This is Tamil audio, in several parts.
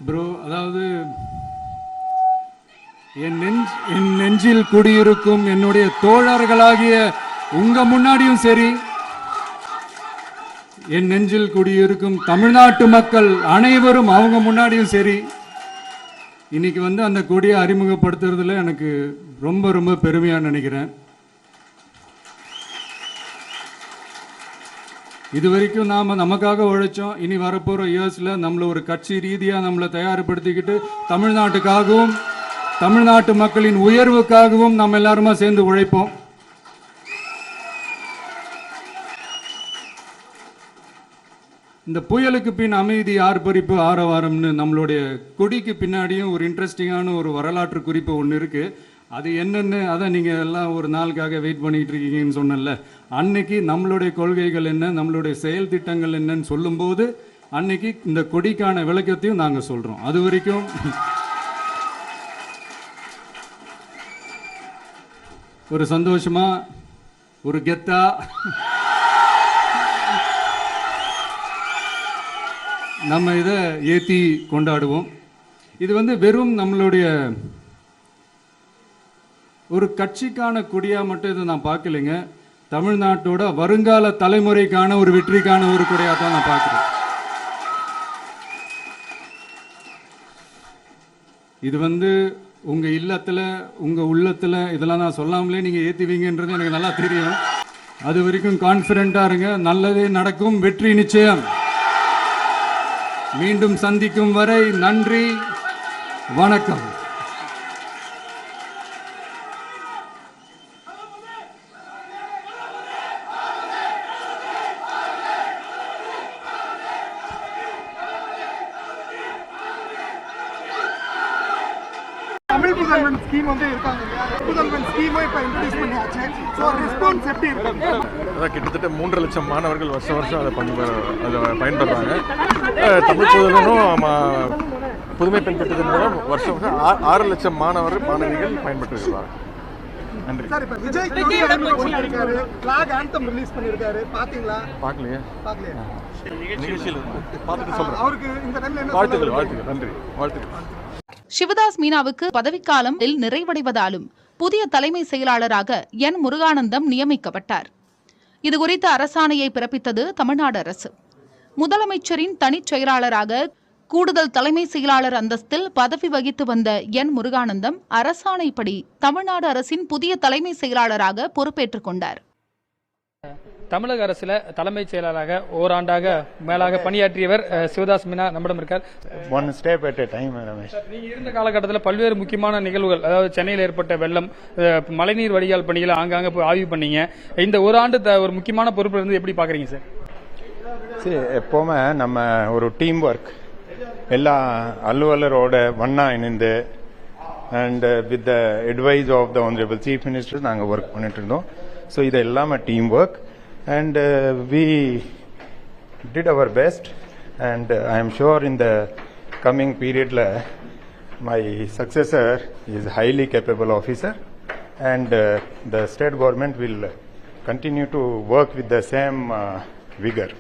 ப்ரோ, அதாவது என் நெஞ்சில் குடியிருக்கும் என்னுடைய தோழர்களாகிய உங்க முன்னாடியும் சரி, என் நெஞ்சில் குடியிருக்கும் தமிழ்நாட்டு மக்கள் அனைவரும் அவங்க முன்னாடியும் சரி, இன்னைக்கு அந்த கொடியை அறிமுகப்படுத்துறதுல எனக்கு ரொம்ப ரொம்ப பெருமையா நினைக்கிறேன். இது வரைக்கும் நமக்காக உழைச்சோம். இனி வரப்போகிற இயர்ஸில் நம்மளை ஒரு கட்சி ரீதியாக நம்மளை தயார்படுத்திக்கிட்டு தமிழ்நாட்டுக்காகவும் தமிழ்நாட்டு மக்களின் உயர்வுக்காகவும் நம்ம எல்லாருமா சேர்ந்து உழைப்போம். இந்த புயலுக்கு பின் அமைதி ஆர்ப்பரிப்பு ஆரவாரம்னு நம்மளுடைய கொடிக்கு பின்னாடியும் ஒரு இன்ட்ரெஸ்டிங்கான ஒரு வரலாற்று குறிப்பு ஒன்று இருக்குது. அது என்னென்னு அதை நீங்கள் எல்லாம் ஒரு நாளுக்காக வெயிட் பண்ணிகிட்டு இருக்கீங்கன்னு சொன்னல, அன்னைக்கு நம்மளுடைய கொள்கைகள் என்ன, நம்மளுடைய செயல் திட்டங்கள் என்னன்னு சொல்லும்போது அன்னைக்கு இந்த கொடிக்கான விளக்கத்தையும் நாங்கள் சொல்கிறோம். அது வரைக்கும் ஒரு சந்தோஷமா, ஒரு கெத்தா நம்ம இதை ஏற்றி கொண்டாடுவோம். இது வெறும் நம்மளுடைய ஒரு கட்சிக்கான கொடியா மட்டும் இதை நான் பார்க்கலைங்க. தமிழ்நாட்டோட வருங்கால தலைமுறைக்கான ஒரு வெற்றிக்கான ஒரு கொடியா தான் நான் பார்க்கிறேன். இது உங்க இல்லத்துல உங்க உள்ளத்துல இதெல்லாம் நான் சொல்லாமலே நீங்க ஏத்துவீங்கன்றது எனக்கு நல்லா தெரியும். அது வரைக்கும் கான்ஃபிடென்ட்டா இருங்க. நல்லதே நடக்கும். வெற்றி நிச்சயம். மீண்டும் சந்திக்கும் வரை நன்றி, வணக்கம். தமிழ் புதல்வன் ஸ்கீம் இருக்காங்க இல்லையா, புதல்வன் ஸ்கீமை இப்போ இன்ட்ரடியூஸ் பண்ணியாச்சு. ஸோ ரெஸ்பான்ஸ் எப்படி இருக்கு? அதான் கிட்டத்தட்ட 3.5 லட்சம் மாணவர்கள் வருஷம் அதை பயன்படுறாங்க. தமிழ் புதல்வனும் புதுமை பெண் திட்டத்தின் மூலம் வருஷம் 6 லட்சம் மாணவிகள் பயன்பெற்றிருக்கிறாங்க. நன்றி. சார், இப்போ விஜய் பண்ணியிருக்காரு, ஃபிளாக் ஆந்தம் ரிலீஸ் பண்ணியிருக்காரு, பார்த்தீங்களா? பார்க்கலையா? நிகழ்ச்சியில் பார்த்துட்டு சொல்கிறேன். அவருக்கு இந்த டைம்ல என்ன வாழ்த்துக்கள். நன்றி, வாழ்த்துக்கள். சிவதாஸ் மீனாவுக்கு பதவிக்காலம் நிறைவடைவதாலும் புதிய தலைமை செயலாளராக என் முருகானந்தம் நியமிக்கப்பட்டார். இதுகுறித்த அரசாணையை பிறப்பித்தது தமிழ்நாடு அரசு. முதலமைச்சரின் தனிச் செயலாளராக கூடுதல் தலைமை செயலாளர் அந்தஸ்தில் பதவி வகித்து வந்த என் முருகானந்தம் அரசாணைப்படி தமிழ்நாடு அரசின் புதிய தலைமை செயலாளராக பொறுப்பேற்றுக் கொண்டார். தமிழக அரசுல தலைமைச் செயலாளராக ஓராண்டாக மேலாக பணியாற்றியவர் சிவதாஸ் மீனா நம்மிடம் இருக்கார். One step at a time. Ramesh, நீங்க இருந்த காலகட்டத்தில் பல்வேறு முக்கியமான நிகழ்வுகள், அதாவது சென்னையில் ஏற்பட்ட வெள்ளம், மழைநீர் வடிகால் பணிகளை ஆங்காங்க போய் ஆய்வு பண்ணீங்க. இந்த ஒரு ஆண்டு ஒரு முக்கியமான பொறுப்பு இருந்து எப்படி பாக்குறீங்க சார்? சரி, எப்போவுமே நம்ம ஒரு டீம் ஒர்க், எல்லா அலுவலரோட ஒன்னா இணைந்து and with the advice of the honourable chief minister நாங்கள் ஒர்க் பண்ணிட்டு இருந்தோம். ஸோ இது எல்லாமே team work. And we did our best, and I am sure in the coming period my successor is highly capable officer, and the state government will continue to work with the same vigor.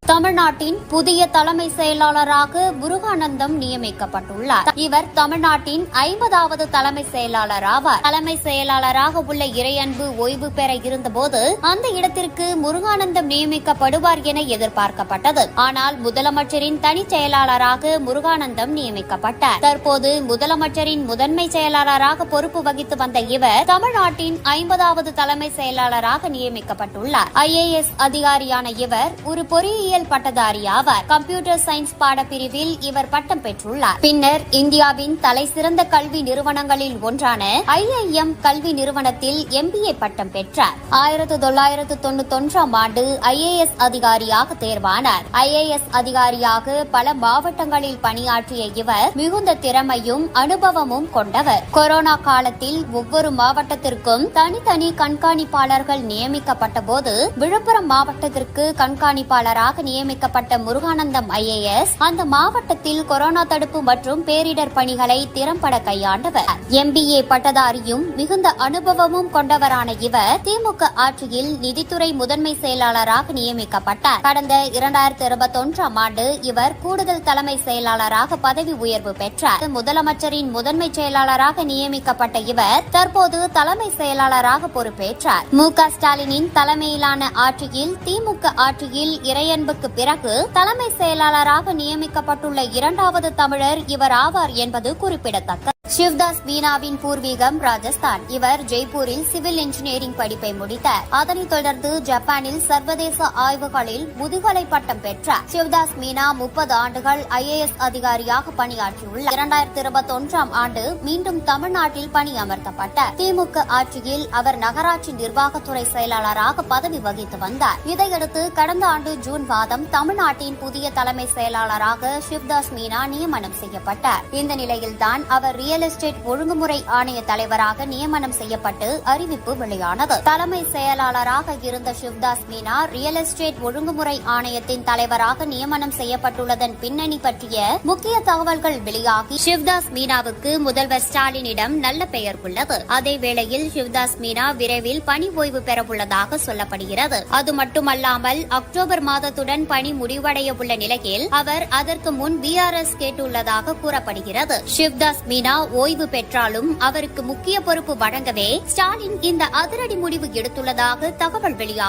தமிழ்நாட்டின் புதிய தலைமை செயலாளராக முருகானந்தம் நியமிக்கப்பட்டுள்ளார். இவர் தமிழ்நாட்டின் 50வது தலைமை செயலாளர் ஆவார். தலைமை செயலாளராக உள்ள இறையன்பு ஓய்வு பெற இருந்தபோது அந்த இடத்திற்கு முருகானந்தம் நியமிக்கப்படுவார் என எதிர்பார்க்கப்பட்டது. ஆனால் முதலமைச்சரின் தனிச் செயலாளராக முருகானந்தம் நியமிக்கப்பட்டார். தற்போது முதலமைச்சரின் முதன்மை செயலாளராக பொறுப்பு வகித்து வந்த இவர் தமிழ்நாட்டின் 50வது தலைமை செயலாளராக நியமிக்கப்பட்டுள்ளார். IAS அதிகாரியான இவர் ஒரு பொறியியல் பட்டதாரி ஆவார். கம்ப்யூட்டர் சயின்ஸ் பாடப்பிரிவில் இவர் பட்டம் பெற்றுள்ளார். பின்னர் இந்தியாவின் தலை சிறந்த கல்வி நிறுவனங்களில் ஒன்றான IIM கல்வி நிறுவனத்தில் MBA பட்டம் பெற்றார். 1991ஆம் ஆண்டு IAS அதிகாரியாக தேர்வானார். IAS அதிகாரியாக பல மாவட்டங்களில் பணியாற்றிய இவர் மிகுந்த திறமையும் அனுபவமும் கொண்டவர். கொரோனா காலத்தில் ஒவ்வொரு மாவட்டத்திற்கும் தனித்தனி கண்காணிப்பாளர்கள் நியமிக்கப்பட்ட போது விழுப்புரம் மாவட்டத்திற்கு கண்காணிப்பாளராக நியமிக்கப்பட்ட முருகானந்தம் IAS அந்த மாவட்டத்தில் கொரோனா தடுப்பு மற்றும் பேரிடர் பணிகளை திறம்பட கையாண்டவர். MBA பட்டதாரியும் மிகுந்த அனுபவமும் கொண்டவரான இவர் திமுக ஆட்சியில் நிதித்துறை முதன்மை செயலாளராக நியமிக்கப்பட்டார். கடந்த 2021ஆம் ஆண்டு இவர் கூடுதல் தலைமை செயலாளராக பதவி உயர்வு பெற்றார். முதலமைச்சரின் முதன்மை செயலாளராக நியமிக்கப்பட்ட இவர் தற்போது தலைமை செயலாளராக பொறுப்பேற்றார். மு.க. ஸ்டாலினின் தலைமையிலான ஆட்சியில் திமுக ஆட்சியில் இறையன்புக்கு பிறகு தலைமை செயலாளராக நியமிக்கப்பட்டுள்ள இரண்டாவது தமிழர் இவர் ஆவார் என்பது குறிப்பிடத்தக்கது. சிவ்தாஸ் மீனாவின் பூர்வீகம் ராஜஸ்தான். இவர் ஜெய்ப்பூரில் சிவில் இன்ஜினியரிங் படிப்பை முடித்தார். அதனைத் தொடர்ந்து ஜப்பானில் சர்வதேச ஆய்வுகளில் முதுகலை பட்டம் பெற்றார். சிவ்தாஸ் மீனா 30 ஆண்டுகள் IAS அதிகாரியாக பணியாற்றியுள்ளார். 2021ஆம் ஆண்டு மீண்டும் தமிழ்நாட்டில் பணியமர்த்தப்பட்டார். திமுக ஆட்சியில் அவர் நகராட்சி நிர்வாகத்துறை செயலாளராக பதவி வகித்து வந்தார். இதையடுத்து கடந்த ஆண்டு ஜூன் மாதம் தமிழ்நாட்டின் புதிய தலைமை செயலாளராக சிவ்தாஸ் மீனா நியமனம் செய்யப்பட்டார். இந்த நிலையில்தான் அவர் ரியல் எஸ்டேட் ஒழுங்குமுறை ஆணைய தலைவராக நியமனம் செய்யப்பட்டு அறிவிப்பு வெளியானது. தலைமை செயலாளராக இருந்த சிவ்தாஸ் மீனா ரியல் எஸ்டேட் ஒழுங்குமுறை ஆணையத்தின் தலைவராக நியமனம் செய்யப்பட்டுள்ளதன் பின்னணி பற்றிய முக்கிய தகவல்கள் வெளியாகி சிவ்தாஸ் மீனாவுக்கு முதல்வர் ஸ்டாலினிடம் நல்ல பெயர் உள்ளது. அதே வேளையில் சிவ்தாஸ் மீனா விரைவில் பணி ஓய்வு பெறவுள்ளதாக சொல்லப்படுகிறது. அது மட்டுமல்லாமல் அக்டோபர் மாதத்துடன் பணி முடிவடைய உள்ள நிலையில் அவர் அதற்கு முன் VRS கேட்டுள்ளதாக கூறப்படுகிறது. சிவ்தாஸ் மீனா ஓய்வு பெற்றாலும் அவருக்கு முக்கிய பொறுப்பு வழங்கவே ஸ்டாலின் இந்த அதிரடி முடிவு எடுத்துள்ளதாக தகவல் வெளியாகும்.